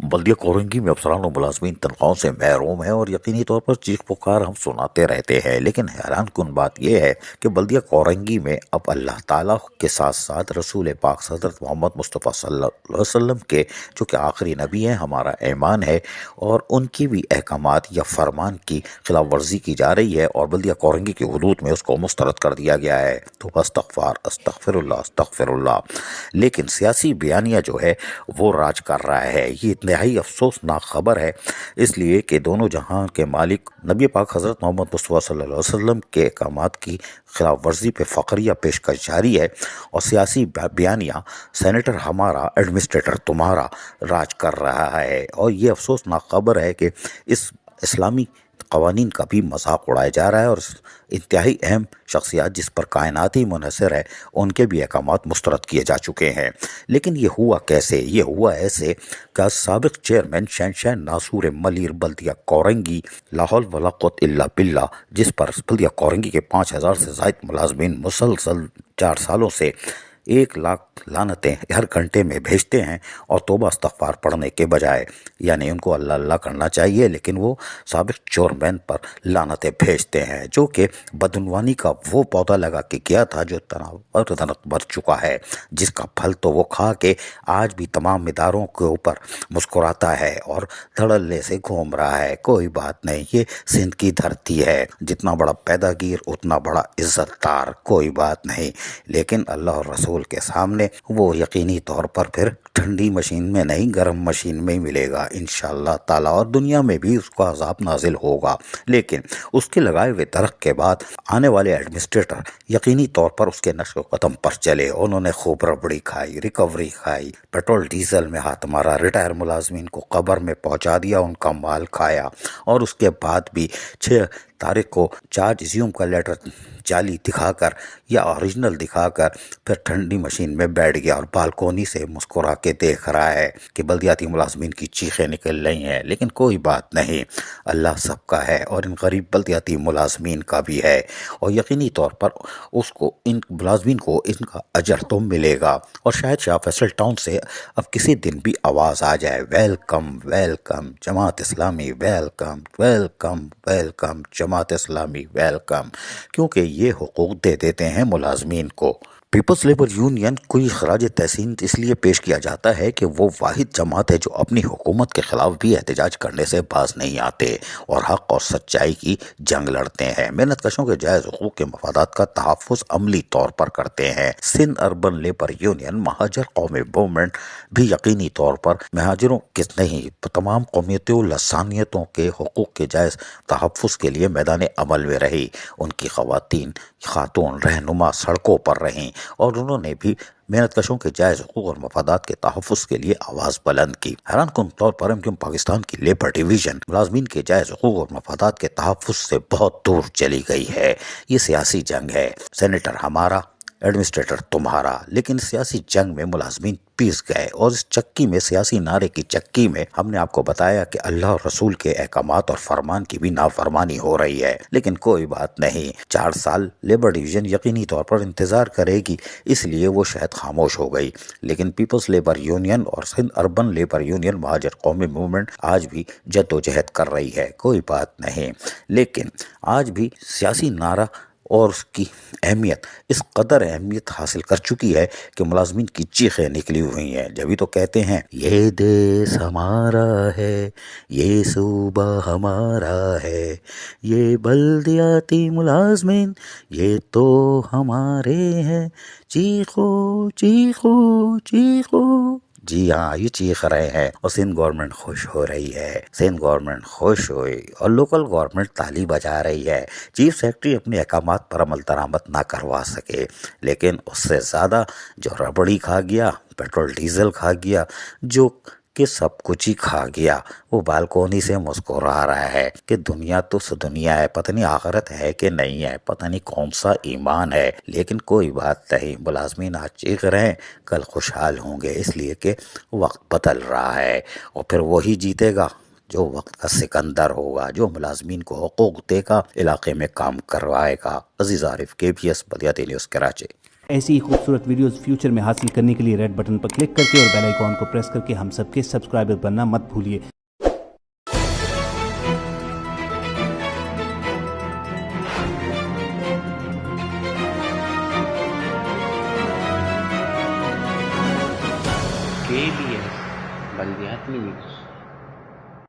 बल्दिया कोरंगी में अफसरान और मुलाजमीन तनख्वाहों से महरूम हैं और यकीनी तौर पर चीख पुकार हम सुनाते रहते हैं, लेकिन हैरान कुन बात यह है कि बल्दिया कोरंगी में अब अल्लाह ताला के साथ साथ रसूल पाक हज़रत मोहम्मद मुस्तफ़ा सल्लल्लाहु अलैहि वसल्लम के जो कि आखिरी नबी हैं, हमारा ईमान है, और उनकी भी अहकामात या फरमान की खिलाफ वर्जी की जा रही है और बल्दिया कोरंगी की हदूद में उसको मुस्तरद कर दिया गया है। तो अस्तगफार अस्तगफिरुल्लाह अस्तगफिरुल्लाह। लेकिन सियासी बयानिया जो है वो राज कर रहा है। ये इंतहाई अफसोसनाक खबर है, इसलिए कि दोनों जहां के मालिक नबी पाक हज़रत मोहम्मद मुस्तफ़ा सल्लल्लाहु अलैहि वसल्लम के अहकामात की खिलाफ वर्जी पे फ़ख्रिया पेशकश जारी है और सियासी बयानिया सेनेटर हमारा एडमिनिस्ट्रेटर तुम्हारा राज कर रहा है। और ये अफसोसनाक खबर है कि इस इस्लामी कवानीन का भी मजाक उड़ाया जा रहा है और इंतहाई अहम शख्सियात जिस पर कायनात ही मुनहसर है उनके भी अहकामात मुस्तरद किए जा चुके हैं। लेकिन ये हुआ कैसे? ये हुआ ऐसे कि साबिक चेयरमैन शहनशाह नासूर मलिर बल्दिया कोरंगी लाहौल वला कुव्वत इल्ला बिल्ला, जिस पर बल्दिया कोरंगी के 5,000 से ज़ायद मुलाजमीन मुसलसल 4 सालों से 1 लाख लानतें हर घंटे में भेजते हैं और तौबा इस्तग़फ़ार पढ़ने के बजाय, यानी उनको अल्लाह अल्लाह करना चाहिए, लेकिन वो साबिक चेयरमैन पर लानतें भेजते हैं जो कि बदनवानी का वो पौधा लगा के गया था जो तनाव और तनक भर चुका है, जिसका फल तो वो खा के आज भी तमाम इदारों के ऊपर मुस्कुराता है और धड़ल्ले से घूम रहा है। कोई बात नहीं, ये सिंध की धरती है, जितना बड़ा पैदागीर उतना बड़ा इज्जतदार, कोई बात नहीं। लेकिन अल्लाह और रसूल के सामने वो यकीनी तौर पर फिर ठंडी मशीन में नहीं गर्म मशीन में ही मिलेगा इंशाअल्लाह ताला, और दुनिया में भी उसका अजाब नाजिल होगा। लेकिन उसके लगाए हुए दरख्त के बाद आने वाले एडमिनिस्ट्रेटर यकीनी तौर पर उसके नक्श कदम पर चले। उन्होंने खूब रबड़ी खाई, रिकवरी खाई, पेट्रोल डीजल में हाथ मारा, रिटायर मुलाजमीन को कब्र में पहुंचा दिया, उनका माल खाया, और उसके बाद भी 6 तारीख को चार्ज रिज्यूम का लेटर जाली दिखाकर या ओरिजिनल दिखाकर फिर ठंडी मशीन में बैठ गया और बालकोनी से मुस्कुरा के देख रहा है कि बल्दियाती मुलाजमीन की चीखें निकल रही हैं। लेकिन कोई बात नहीं, अल्लाह सबका है और इन गरीब बल्दियाती मुलाजमीन का भी है, और यकीनी तौर पर उसको इन मुलाजमीन को इनका अजर तो मिलेगा। और शायद शाह फैसल टाउन से अब किसी दिन भी आवाज़ आ जाए, welcome welcome Jamaat Islami, welcome welcome welcome Jamaat Islami welcome, क्योंकि ये हुकूक दे देते हैं मुलाजमीन को। पीपल्स लेबर यूनियन को ये खराज तहसीन इसलिए पेश किया जाता है कि वो वाहिद जमात है जो अपनी हुकूमत के खिलाफ भी एहतजाज करने से बाज नहीं आते और हक और सच्चाई की जंग लड़ते हैं। मेहनत कशों के जायज़ हुकूक के मफादात का तहफ़्फ़ुज़ अमली तौर पर करते हैं। सिंध अर्बन लेबर यूनियन महाजर कौमी मूवमेंट भी यकीनी तौर पर महाजरों के नहीं तमाम कौमियतों लसानियतों के हुकूक के जायज़ तहफ़्फ़ुज़ के लिए मैदान अमल में रही। उनकी खातून रहनुमा सड़कों पर रहीं और उन्होंने भी मेहनत कशों के जायज़ हुकूक और मफादात के तहफ़्फ़ुज़ के लिए आवाज़ बुलंद की। हैरान कुन तौर पर एमक्यूएम पाकिस्तान की लेबर डिवीज़न मुलाजमीन के जायज़ हुकूक और मफादात के तहफ़्फ़ुज़ से बहुत दूर चली गई है। ये सियासी जंग है, सेनेटर हमारा एडमिनिस्ट्रेटर तुम्हारा, लेकिन सियासी जंग में मुलाजमीन पीस गए और इस चक्की में, सियासी नारे की चक्की में, हमने आपको बताया कि अल्लाह और रसूल के अहकामात और फरमान की भी नाफरमानी हो रही है। लेकिन कोई बात नहीं, 4 साल लेबर डिवीजन यकीनी तौर पर इंतजार करेगी, इसलिए वो शायद खामोश हो गई। लेकिन पीपल्स लेबर यूनियन और सिंध अर्बन लेबर यूनियन महाजर कौमी मूवमेंट आज भी जद्दोजहद कर रही है, कोई बात नहीं। लेकिन आज भी सियासी नारा और उसकी अहमियत इस कदर अहमियत हासिल कर चुकी है कि मुलाजमीन की चीखें निकली हुई हैं। जब भी तो कहते हैं ये देश हमारा है, ये सूबा हमारा है, ये बल्दियाती मुलाजमीन ये तो हमारे हैं, चीखो चीखो चीखो। जी हाँ, ये चीख रहे हैं और सिंध गवर्नमेंट खुश हो रही है। सिंध गवर्नमेंट खुश हुई और लोकल गवर्नमेंट ताली बजा रही है। चीफ सेक्रेटरी अपने अहकामात पर अमल दरामद ना करवा सके, लेकिन उससे ज़्यादा जो रबड़ी खा गया, पेट्रोल डीजल खा गया, जो कि सब कुछ ही खा गया, वो बालकोनी से मुस्कुरा रहा है कि दुनिया तो दुनिया है, पता नहीं आखिरत है कि नहीं है, पता नहीं कौन सा ईमान है। लेकिन कोई बात नहीं, मुलाजमीन आज चीख रहे हैं, कल खुशहाल होंगे, इसलिए कि वक्त बदल रहा है और फिर वही जीतेगा जो वक्त का सिकंदर होगा, जो मुलाजमीन को हुकूक देगा, इलाके में काम करवाएगा। अजीज आरिफ, KBS बल्दियाती न्यूज़, कराची। ایسی ہی خوبصورت ویڈیوز فیوچر میں حاصل کرنے کے لیے ریڈ بٹن پر کلک کر کے اور بیل آئیکن کو پریس کر کے ہم سب کے سبسکرائبر بننا مت بھولیے۔ KBS بلدیات news